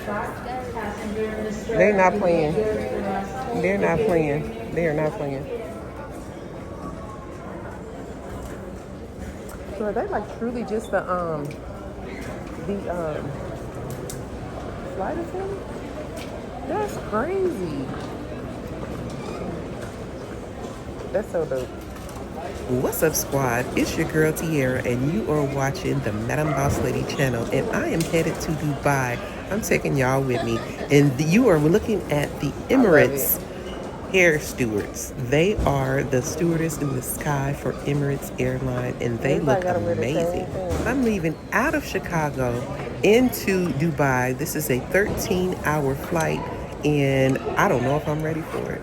They're not playing. They're not playing. They are not playing. So are they like truly just the flight attendant? That's crazy. That's so dope. What's up, squad? It's your girl Tiara, and you are watching the Madam Boss Lady channel, and I am headed to Dubai. I'm taking y'all with me, and you are looking at the Emirates Air Stewards. They are the stewardess in the sky for Emirates Airline, and they look amazing. I'm leaving out of Chicago into Dubai. This is a 13-hour flight, and I don't know if I'm ready for it.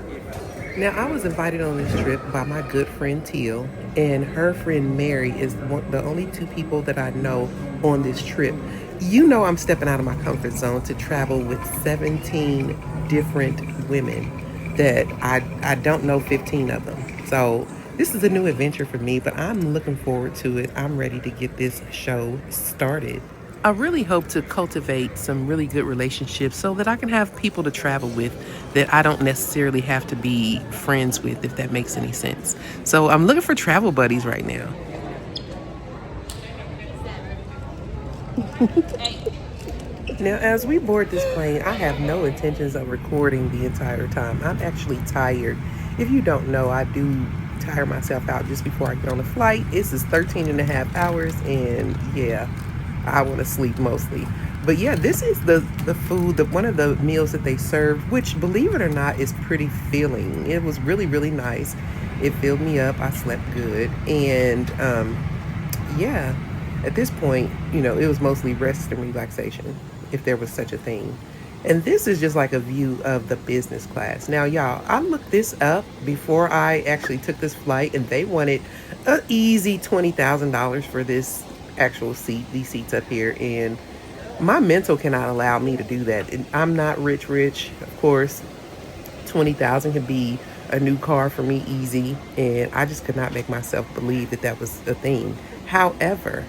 Now, I was invited on this trip by my good friend Teal, and her friend Mary is the only two people that I know on this trip. You know I'm stepping out of my comfort zone to travel with 17 different women that I don't know 15 of them. So this is a new adventure for me, but I'm looking forward to it. I'm ready to get this show started. I really hope to cultivate some really good relationships so that I can have people to travel with that I don't necessarily have to be friends with, if that makes any sense. So I'm looking for travel buddies right now. Now, as we board this plane, I have no intentions of recording the entire time. I'm actually tired. If you don't know, I do tire myself out just before I get on the flight. This is 13 and a half hours, and yeah, I want to sleep mostly. But yeah, this is the food, one of the meals that they served, which, believe it or not, is pretty filling. It was really, really nice. It filled me up. I slept good. And yeah, at this point, it was mostly rest and relaxation, if there was such a thing. And this is just like a view of the business class. Now, y'all, I looked this up before I actually took this flight, and they wanted an easy $20,000 for this actual seat, these seats up here, and my mental cannot allow me to do that. And I'm not rich, of course. 20,000 could be a new car for me easy, and I just could not make myself believe that that was a thing. However,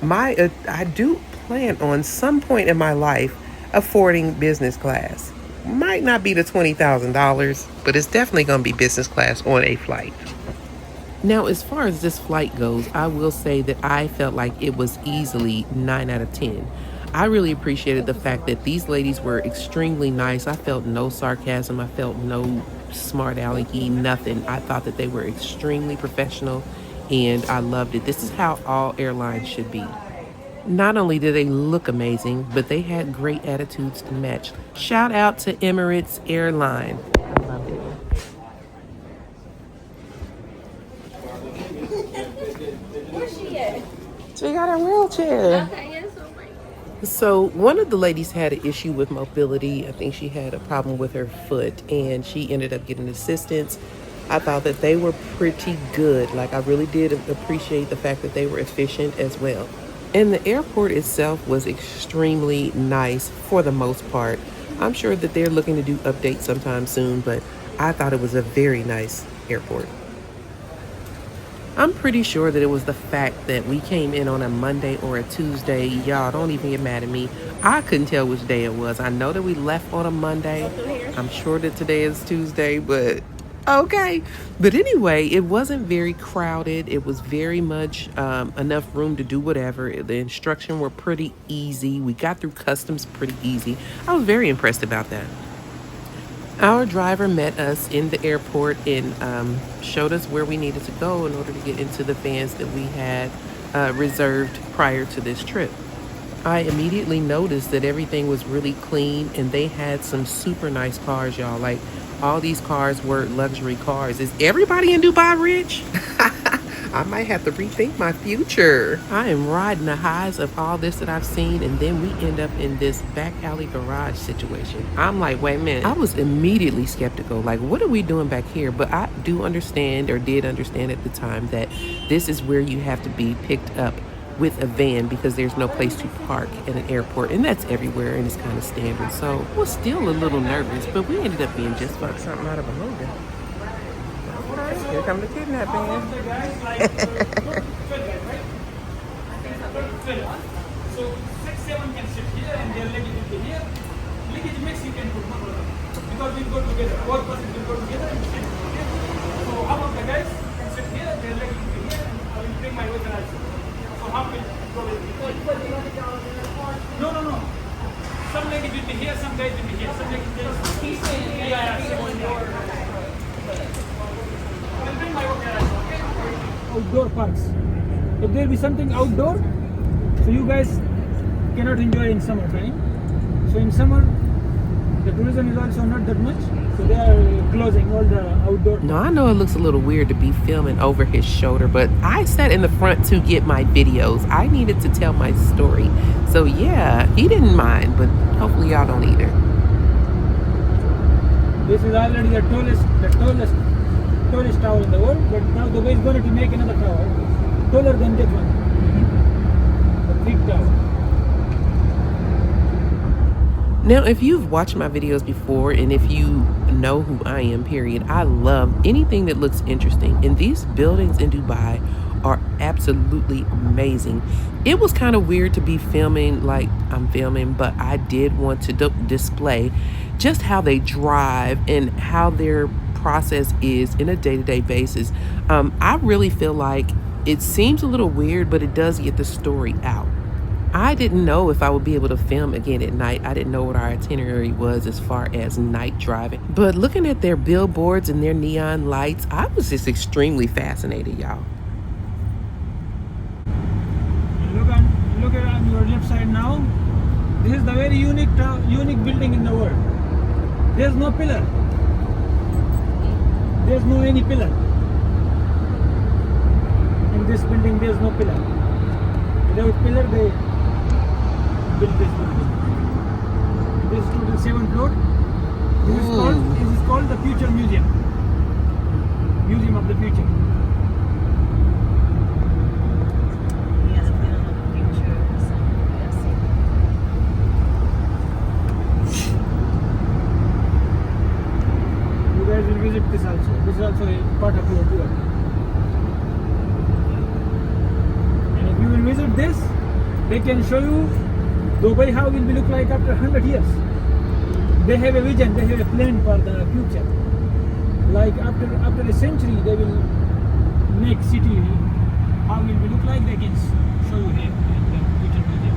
I do plan on some point in my life affording business class. Might not be the $20,000, but it's definitely going to be business class on a flight. Now, as far as this flight goes, I will say that I felt like it was easily 9 out of 10. I really appreciated the fact that these ladies were extremely nice. I felt no sarcasm. I felt no smart alecky, nothing. I thought that they were extremely professional, and I loved it. This is how all airlines should be. Not only did they look amazing, but they had great attitudes to match. Shout out to Emirates Airline. I loved it. She got a wheelchair. So one of the ladies had an issue with mobility. I think she had a problem with her foot, and she ended up getting assistance. I thought that they were pretty good. Like, I really did appreciate the fact that they were efficient as well. And the airport itself was extremely nice for the most part. I'm sure that they're looking to do updates sometime soon, but I thought it was a very nice airport. I'm pretty sure that it was the fact that we came in on a Monday or a Tuesday. Y'all, don't even get mad at me. I couldn't tell which day it was. I know that we left on a Monday. I'm sure that today is Tuesday, but okay. But anyway, it wasn't very crowded. It was very much enough room to do whatever. The instruction were pretty easy. We got through customs pretty easy. I was very impressed about that. Our driver met us in the airport and showed us where we needed to go in order to get into the vans that we had reserved prior to this trip. I immediately noticed that everything was really clean, and they had some super nice cars, y'all. Like, all these cars were luxury cars. Is everybody in Dubai rich? I might have to rethink my future. I am riding the highs of all this that I've seen, and then we end up in this back alley garage situation. I'm like, wait a minute. I was immediately skeptical. Like, what are we doing back here? But I do understand, or did understand at the time, that this is where you have to be picked up with a van because there's no place to park at an airport, and that's everywhere, and it's kind of standard. So I was still a little nervous, but we ended up being just fine. Something out of a movie. Okay, here come the kidnapping. So 6, 7 can sit here and they're letting people here. everything is mixed, you can put no problem. Because we go together, 4% will go together and sit. Okay? So half of the guys can sit here, their leg will be here, and I will bring my weapon also. So half will go with me. No. Some leg will be here, some guys will be here. Some leg will be here. Yeah. I will bring my weapon also. Okay? Outdoor parks. If there will be something outdoor, so you guys cannot enjoy in summer time. So in summer, the tourism is also not that much, so they are closing all the outdoor. No, I know it looks a little weird to be filming over his shoulder, but I sat in the front to get my videos. I needed to tell my story. So yeah, he didn't mind, but hopefully y'all don't either. This is already the tallest tower in the world, but now the way is going to make another tower taller than that one. The big tower. Now, if you've watched my videos before and if you know who I am, period, I love anything that looks interesting. And these buildings in Dubai are absolutely amazing. It was kind of weird to be filming like I'm filming, but I did want to display just how they drive and how their process is in a day-to-day basis. I really feel like it seems a little weird, but it does get the story out. I didn't know if I would be able to film again at night. I didn't know what our itinerary was as far as night driving. But looking at their billboards and their neon lights, I was just extremely fascinated, y'all. Look at on your left side now. This is the very unique building in the world. There's no pillar. There's no any pillar. In this building, there's no pillar. Without pillar, they built this building. This is total 7th floor. This is called the Future Museum. Museum of the Future. Yeah, the feeling of the future. You guys will visit this also. This is also a part of your tour. And if you will visit this, they can show you Dubai how it will look like after 100 years. They have a vision, they have a plan for the future. Like after a century, they will make city how it will look like. They can show you here in the future museum.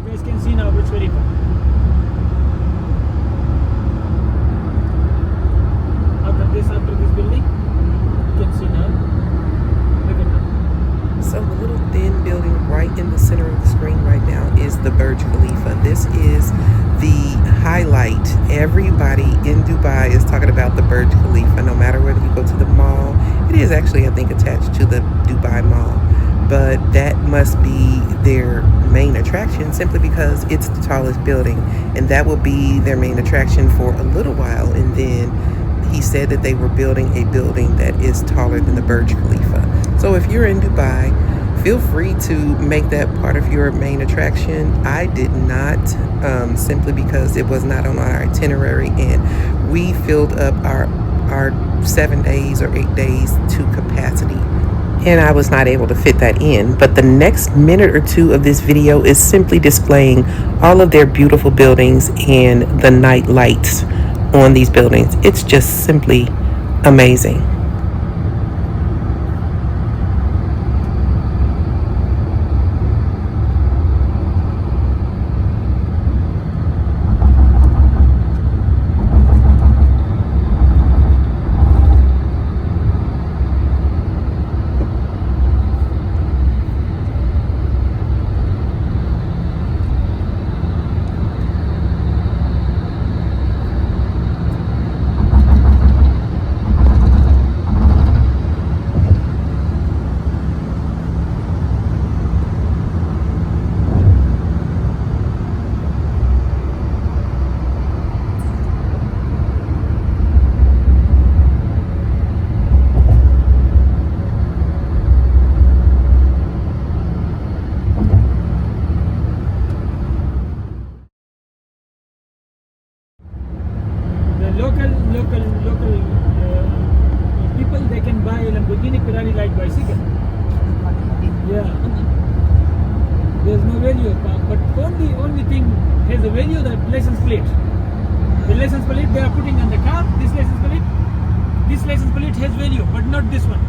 You guys can see now Burj Khalifa. After this building, you can see now. Look at that. So the little thin building right in the center of the screen right now is the Burj Khalifa. This is the highlight. Everybody in Dubai is talking about the Burj Khalifa, no matter whether you go to the mall. It is actually, I think, attached to the Dubai Mall. But that must be their main attraction simply because it's the tallest building. And that will be their main attraction for a little while. And then he said that they were building a building that is taller than the Burj Khalifa. So if you're in Dubai, feel free to make that part of your main attraction. I did not, simply because it was not on our itinerary, and we filled up our 7 days or 8 days to capacity, and I was not able to fit that in. But the next minute or two of this video is simply displaying all of their beautiful buildings and the night lights on these buildings. It's just simply amazing. local people, they can buy a Lamborghini Ferrari light bicycle. Yeah. There's no value, but only thing has a value, the license plate. The license plate they are putting on the car. This license plate has value, but not this one.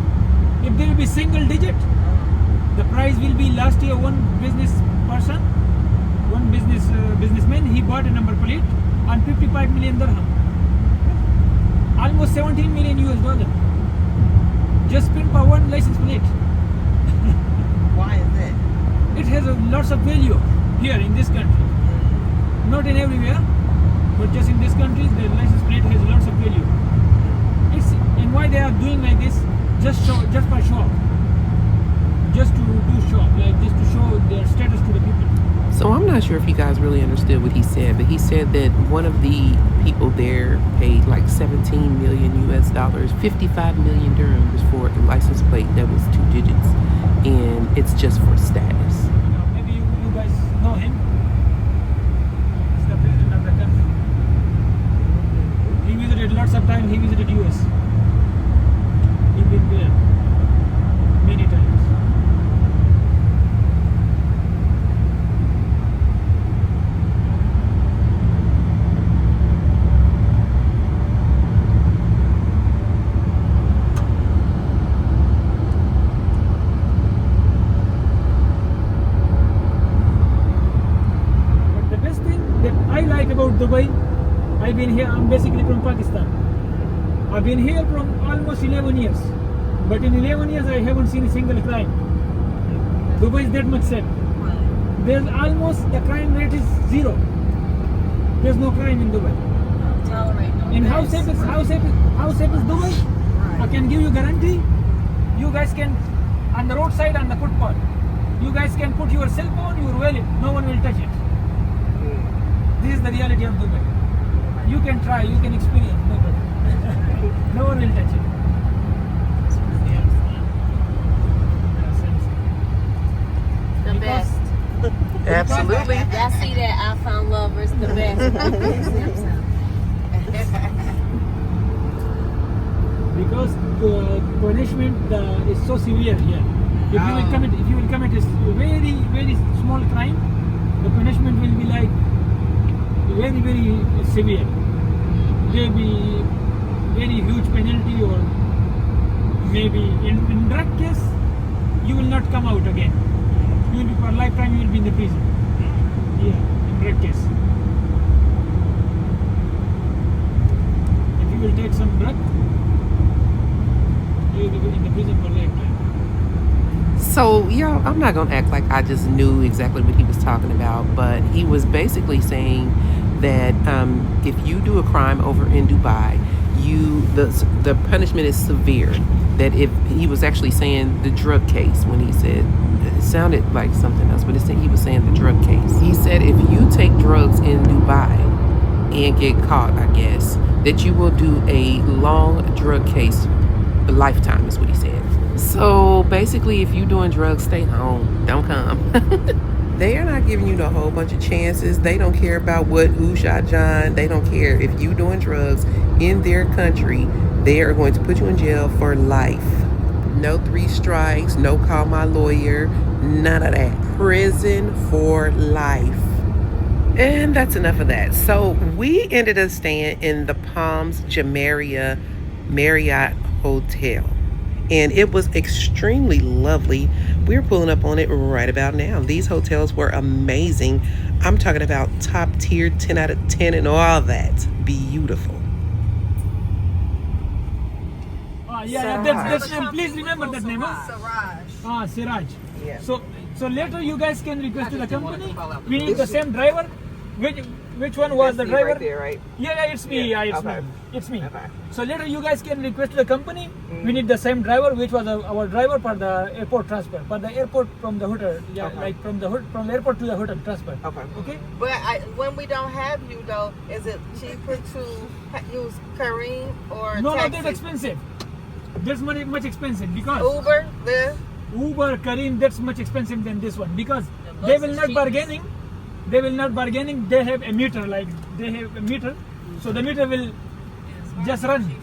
If there will be single digit, the price will be. Last year, one businessman, he bought a number plate on 55 million dirham, almost 17 million US dollar. Just spent for one license plate. Why is that? It has lots of value here in this country. Not in everywhere, but just in this country, the license plate has lots of value. And why they are doing like this? Just for show off. Just to do show off, like just to show their status to the people. So I'm not sure if you guys really understood what he said, but he said that one of the people there paid like 17 million US dollars, 55 million dirhams for a license plate that was 2 digits, and it's just for status. Maybe you guys know him. He's the president of the country. He visited lots of times. He visited US. He's been there many times. About Dubai, I've been here. I'm basically from Pakistan. I've been here from almost 11 years, but in 11 years I haven't seen a single crime. Dubai is that much safe. There's almost the crime rate is 0. There's no crime in Dubai. Tolerate no. And how safe is Dubai? Right. I can give you guarantee. You guys can on the roadside, on the footpath, you guys can put your cell phone, your wallet. No one will touch it. This is the reality of Dubai. You can try, you can experience. No one will touch it. The best. Absolutely. Y'all see that? I found lovers the best. Because the punishment is so severe here. If you will commit a very, very small crime, the punishment will be like very, very severe. There will be very huge penalty, or maybe in drug case, you will not come out again. You will be for lifetime. You will be in the prison. Yeah, in drug case. If you will take some drug, you will be in the prison for lifetime. So, y'all, I'm not going to act like I just knew exactly what he was talking about, but he was basically saying that if you do a crime over in Dubai, the punishment is severe. That if he was actually saying the drug case when he said, it sounded like something else, but he was saying the drug case. He said if you take drugs in Dubai and get caught, I guess, that you will do a long drug case, a lifetime is what he said. So basically, if you're doing drugs, stay home. Don't come. They are not giving you a whole bunch of chances. They don't care about who shot John. They don't care. If you doing drugs in their country, they are going to put you in jail for life. No 3 strikes, no call my lawyer, none of that. Prison for life. And that's enough of that. So we ended up staying in the Palms Jumeirah Marriott Hotel. And it was extremely lovely. We're pulling up on it right about now. These hotels were amazing. I'm talking about top tier, 10 out of 10 and all that. Beautiful. Yeah, that's name. Please remember that name. Siraj. Siraj. Yeah. So later you guys can request to the company. We need the same driver. Which one was the driver? Right there, right? Yeah, it's me. Yeah, It's okay. me. It's me. Okay. So later you guys can request to the company. We need the same driver, which was our driver for the airport transfer, for the airport from the hotel. Yeah, Okay. like from the airport to the hotel transfer. Okay. Okay. But when we don't have you though, is it cheaper to use Kareem or No, taxi? that's expensive. That's much expensive because Uber, Lyft. Uber, Kareem, that's much expensive than this one because The they bus will is not cheap. bargaining. They will not bargaining. They have a meter, so the meter will Just run.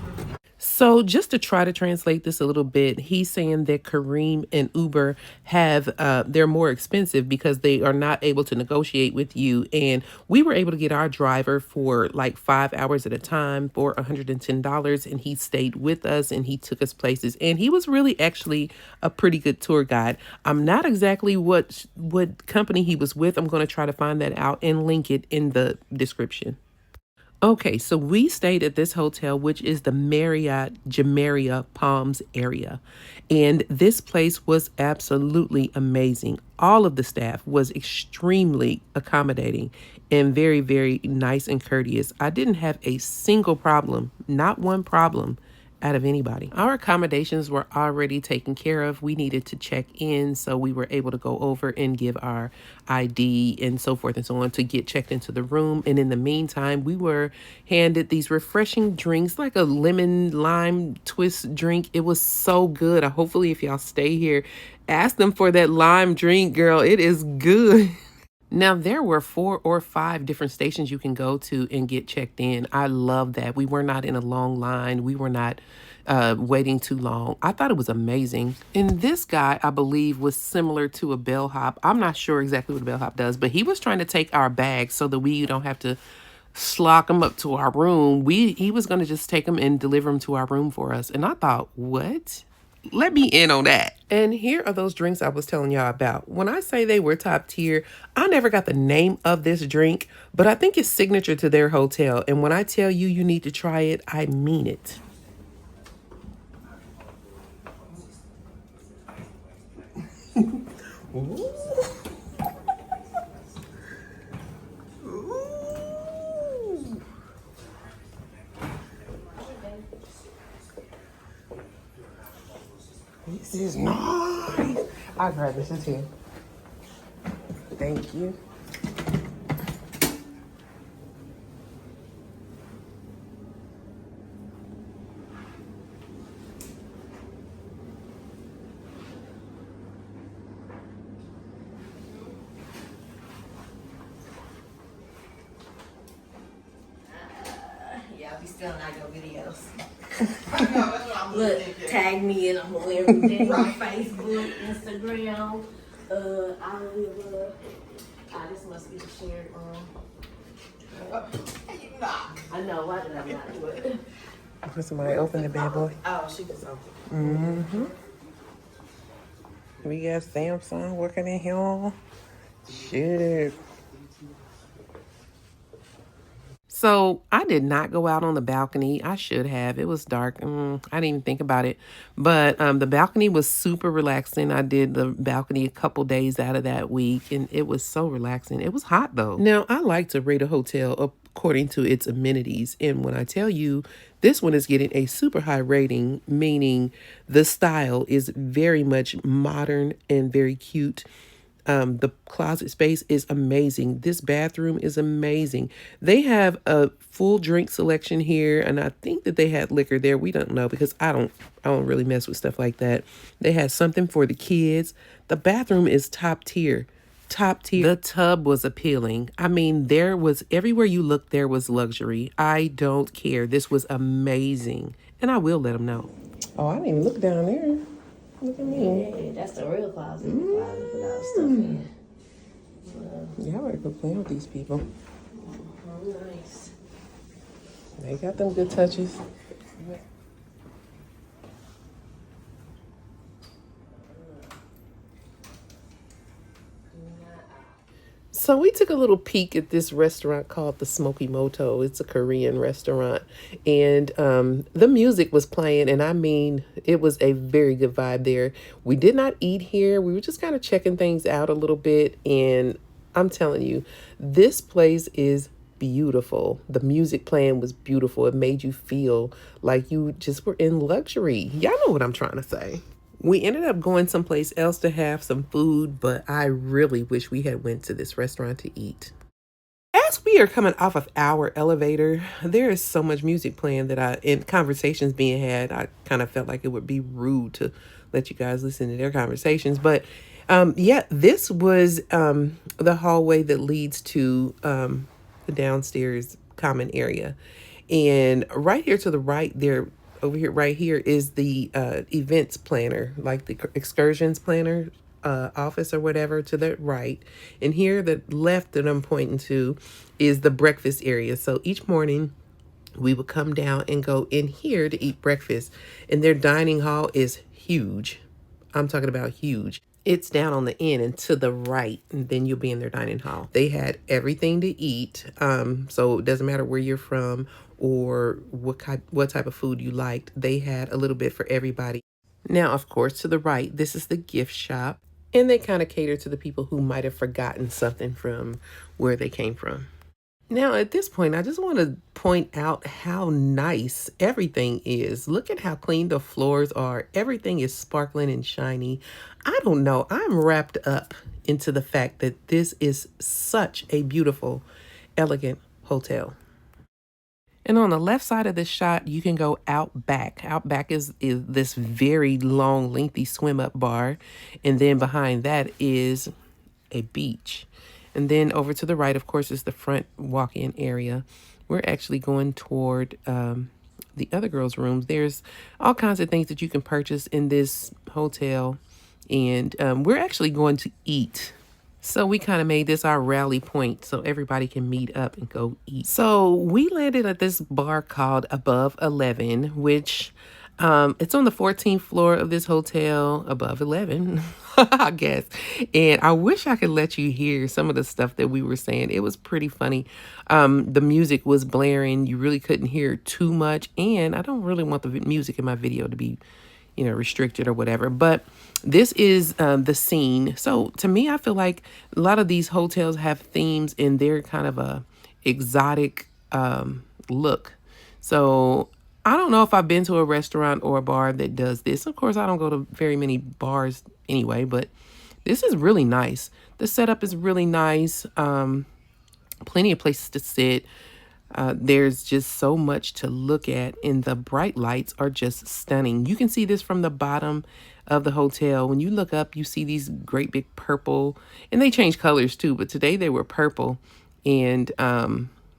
So just to try to translate this a little bit, he's saying that Kareem and Uber have they're more expensive because they are not able to negotiate with you. And we were able to get our driver for like 5 hours at a time for $110, and he stayed with us and he took us places. And he was really actually a pretty good tour guide. I'm not exactly what company he was with. I'm going to try to find that out and link it in the description. Okay, so we stayed at this hotel, which is the Marriott Jumeirah Palms area. And this place was absolutely amazing. All of the staff was extremely accommodating and very, very nice and courteous. I didn't have a single problem, not one problem out of anybody. Our accommodations were already taken care of. We needed to check in, so we were able to go over and give our ID and so forth and so on to get checked into the room. And in the meantime, we were handed these refreshing drinks, like a lemon lime twist drink. It was so good. Hopefully, if y'all stay here, ask them for that lime drink, girl. It is good. Now, there were 4 or 5 different stations you can go to and get checked in. I love that. We were not in a long line. We were not waiting too long. I thought it was amazing. And this guy, I believe, was similar to a bellhop. I'm not sure exactly what a bellhop does, but he was trying to take our bags so that we don't have to slock them up to our room. He was going to just take them and deliver them to our room for us. And I thought, what? Let me in on that. And here are those drinks I was telling y'all about. When I say they were top tier, I never got the name of this drink, but I think it's signature to their hotel. And when I tell you you need to try it, I mean it. This is nice. I'll grab this one too. Thank you. Yeah, I'll be stealing out your videos. Look, tag me in them every day on Facebook, Instagram, Oliver. This must be the shared room. I know, why did I not do it? Put somebody open the bad boy. Oh, she was open. Mm-hmm. We got Samsung working in here. Shit. So I did not go out on the balcony. I should have. It was dark. I didn't even think about it. But the balcony was super relaxing. I did the balcony a couple days out of that week, and it was so relaxing. It was hot, though. Now, I like to rate a hotel according to its amenities. And when I tell you, this one is getting a super high rating, meaning the style is very much modern and very cute. The closet space is amazing. This bathroom is amazing. They have a full drink selection here, and I think that they had liquor there. We don't know because I don't really mess with stuff like that. They had something for the kids. The bathroom is top tier. Top tier. The tub was appealing. I mean, there was everywhere you looked, there was luxury. I don't care. This was amazing, and I will let them know. Oh, I didn't even look down there. Look at me. Yeah, that's the real closet. Closet put all stuff in. Y'all better go play with these people. Nice. They got them good touches. So we took a little peek at this restaurant called the Smoky Moto. It's a Korean restaurant. And the music was playing. And I mean, it was a very good vibe there. We did not eat here. We were just kind of checking things out a little bit. And I'm telling you, this place is beautiful. The music playing was beautiful. It made you feel like you just were in luxury. Y'all know what I'm trying to say. We ended up going someplace else to have some food, but I really wish we had went to this restaurant to eat. As we are coming off of our elevator, there is so much music playing that in conversations being had, I kind of felt like it would be rude to let you guys listen to their conversations. But yeah, this was the hallway that leads to the downstairs common area. And right here to the right there, over here, right here is the events planner, like the excursions planner office or whatever to the right. And here, the left that I'm pointing to is the breakfast area. So each morning we would come down and go in here to eat breakfast. And their dining hall is huge. I'm talking about huge. It's down on the end and to the right, and then you'll be in their dining hall. They had everything to eat, so it doesn't matter where you're from or what type of food you liked. They had a little bit for everybody. Now, of course, to the right, this is the gift shop, and they kind of cater to the people who might have forgotten something from where they came from. Now, at this point, I just want to point out how nice everything is. Look at how clean the floors are. Everything is sparkling and shiny. I don't know. I'm wrapped up into the fact that this is such a beautiful, elegant hotel. And on the left side of this shot, you can go out back. Out back is this very long, lengthy swim up bar. And then behind that is a beach. And then over to the right, of course, is the front walk-in area. We're actually going toward the other girls' rooms. There's all kinds of things that you can purchase in this hotel. And we're actually going to eat. So we kind of made this our rally point so everybody can meet up and go eat. So we landed at this bar called Above 11, which it's on the 14th floor of this hotel, above 11, I guess. And I wish I could let you hear some of the stuff that we were saying. It was pretty funny. The music was blaring. You really couldn't hear too much. And I don't really want the music in my video to be, you know, restricted or whatever. But this is the scene. So to me, I feel like a lot of these hotels have themes in their kind of a exotic look. So I don't know if I've been to a restaurant or a bar that does this. Of course, I don't go to very many bars anyway, but this is really nice. The setup is really nice. Plenty of places to sit. There's just so much to look at, and the bright lights are just stunning. You can see this from the bottom of the hotel. When you look up, you see these great big purple, and they change colors too, but today they were purple, and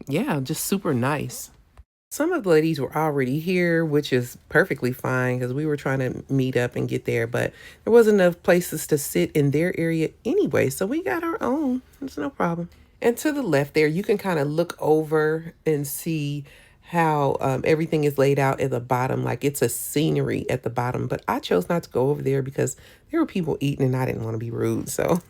yeah, just super nice. Some of the ladies were already here, which is perfectly fine because we were trying to meet up and get there, but there wasn't enough places to sit in their area anyway, so we got our own. It's no problem. And to the left there, you can kind of look over and see how everything is laid out at the bottom, like it's a scenery at the bottom. But I chose not to go over there because there were people eating and I didn't want to be rude. So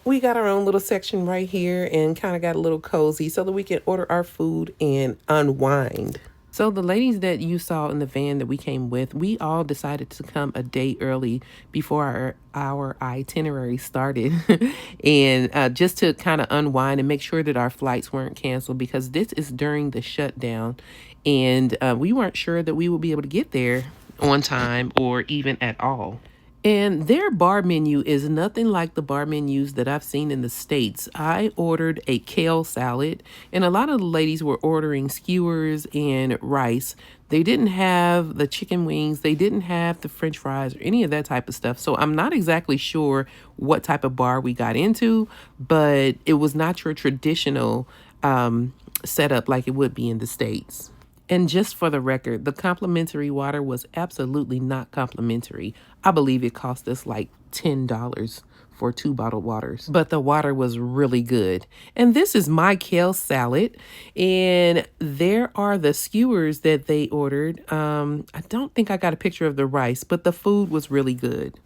we got our own little section right here and kind of got a little cozy so that we can order our food and unwind. So the ladies that you saw in the van that we came with, we all decided to come a day early before our itinerary started and just to kind of unwind and make sure that our flights weren't canceled, because this is during the shutdown and we weren't sure that we would be able to get there on time or even at all. And their bar menu is nothing like the bar menus that I've seen in the States. I ordered a kale salad, and a lot of the ladies were ordering skewers and rice. They didn't have the chicken wings. They didn't have the French fries or any of that type of stuff. So I'm not exactly sure what type of bar we got into, but it was not your traditional setup like it would be in the States. And just for the record, the complimentary water was absolutely not complimentary. I believe it cost us like $10 for 2 bottled waters, but the water was really good. And this is my kale salad, and there are the skewers that they ordered. I don't think I got a picture of the rice, but the food was really good.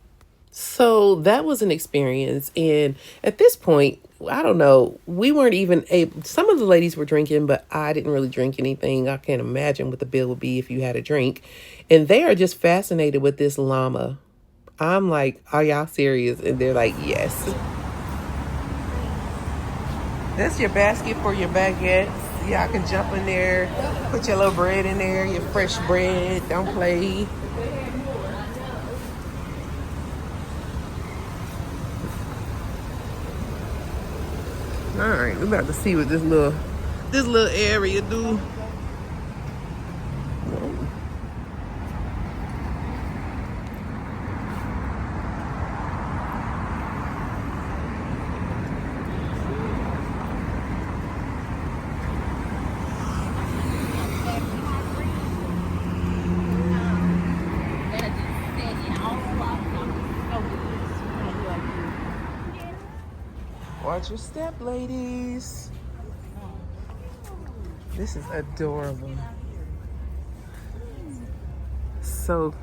So that was an experience. And at this point, I don't know, we weren't even able, some of the ladies were drinking, but I didn't really drink anything. I can't imagine what the bill would be if you had a drink. And they are just fascinated with this llama. I'm like, are y'all serious? And they're like, yes. That's your basket for your baguettes. Y'all can jump in there, put your little bread in there, your fresh bread. Don't play. All right, we're about to see what this little area do. Watch your step, ladies. This is adorable. So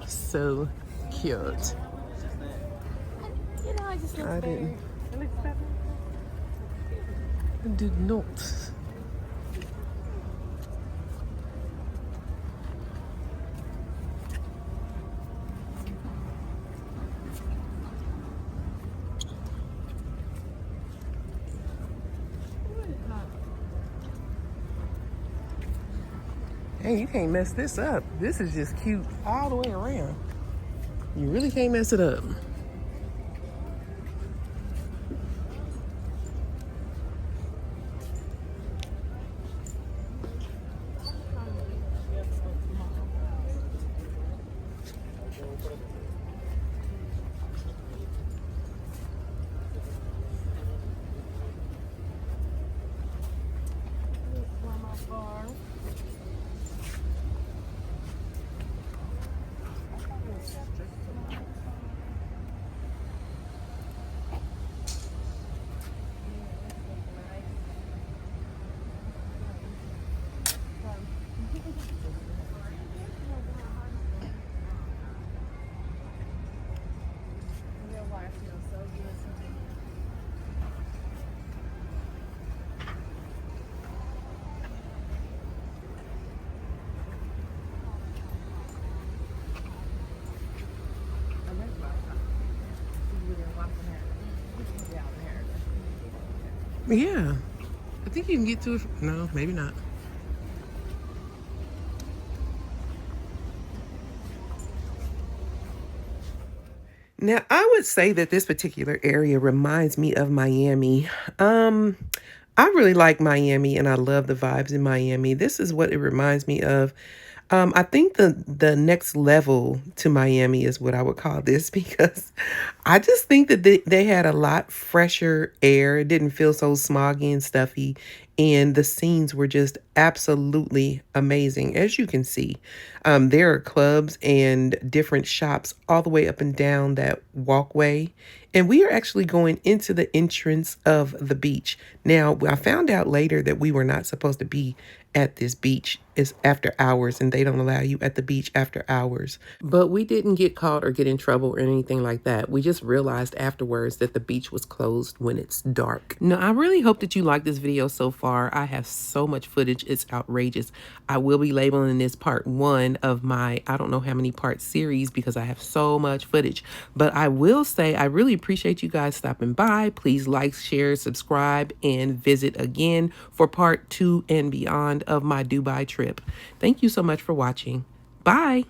cute. You know, I just look I very. didn't. It looks better. I did not. Hey, you can't mess this up. This is just cute all the way around. You really can't mess it up. Yeah. I think you can get to it. No, maybe not. Now, I would say that this particular area reminds me of Miami. I really like Miami and I love the vibes in Miami. This is what it reminds me of. I think the next level to Miami is what I would call this because I just think that they had a lot fresher air. It didn't feel so smoggy and stuffy. And the scenes were just absolutely amazing. As you can see, there are clubs and different shops all the way up and down that walkway. And we are actually going into the entrance of the beach. Now, I found out later that we were not supposed to be at this beach. It's after hours and they don't allow you at the beach after hours. But we didn't get caught or get in trouble or anything like that. We just realized afterwards that the beach was closed when it's dark. Now, I really hope that you like this video so far. I have so much footage. It's outrageous. I will be labeling this part 1 of my, I don't know how many part series because I have so much footage. But I will say I really appreciate you guys stopping by. Please like, share, subscribe, and visit again for part 2 and beyond of my Dubai trip. Thank you so much for watching. Bye.